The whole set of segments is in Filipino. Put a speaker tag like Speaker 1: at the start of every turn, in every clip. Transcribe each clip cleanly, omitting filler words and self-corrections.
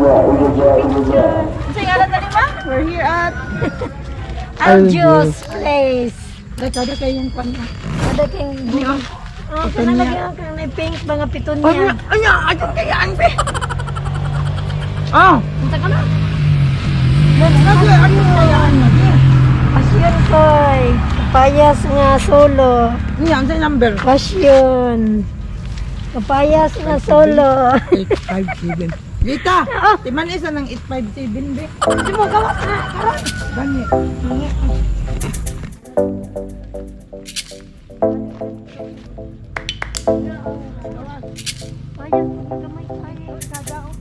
Speaker 1: We're here at
Speaker 2: Algios place.
Speaker 1: Kada kayong pan.
Speaker 2: Kada kayong kanalagyan kang may pink mga pitunya.
Speaker 1: Anya, adun kayaan be.
Speaker 2: Punta ka na.
Speaker 1: Ano kayaan mo?
Speaker 2: Pasyon koy. Kapayas nga solo.
Speaker 1: Nya, ang number.
Speaker 2: Pasyon. Kapayas nga solo.
Speaker 1: 857. Lita, timan isa ng 857 be.
Speaker 2: Di mo gawa ka. Karon.
Speaker 1: Gani.
Speaker 2: Payas mo gamay tayo. Kagao.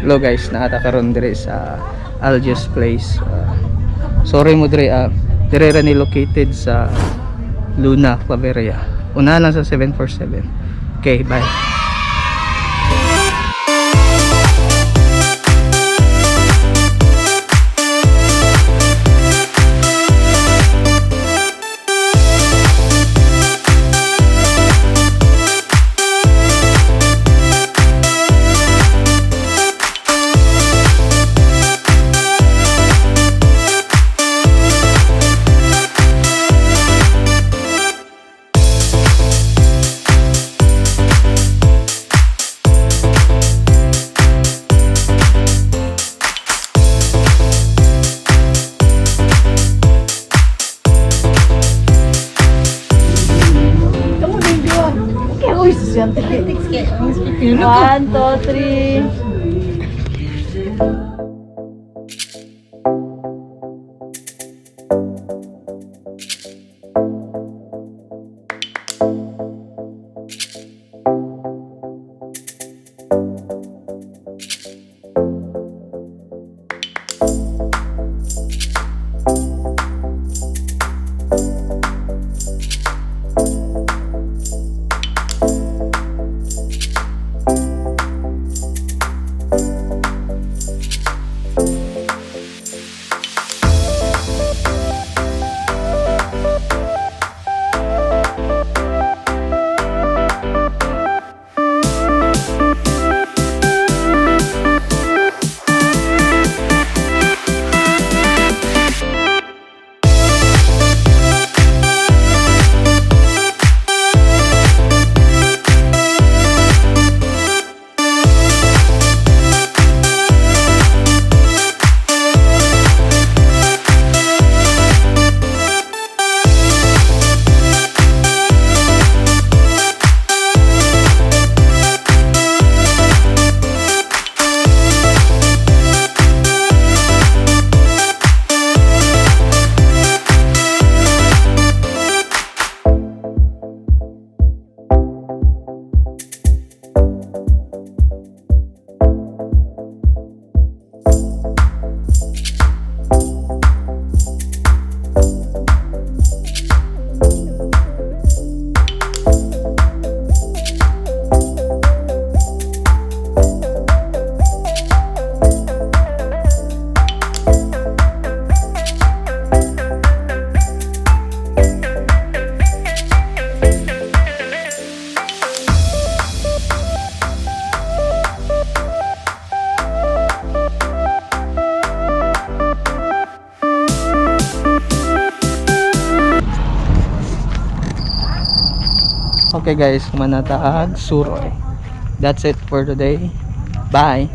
Speaker 3: Hello guys, nakatakaroon dire sa Algios place. Sorry mo dire, dire ra ni located sa Luna, Claveria. Una lang sa 747. Okay, bye.
Speaker 2: One, two, three.
Speaker 3: Okay guys, manatag suroy. That's it for today. Bye.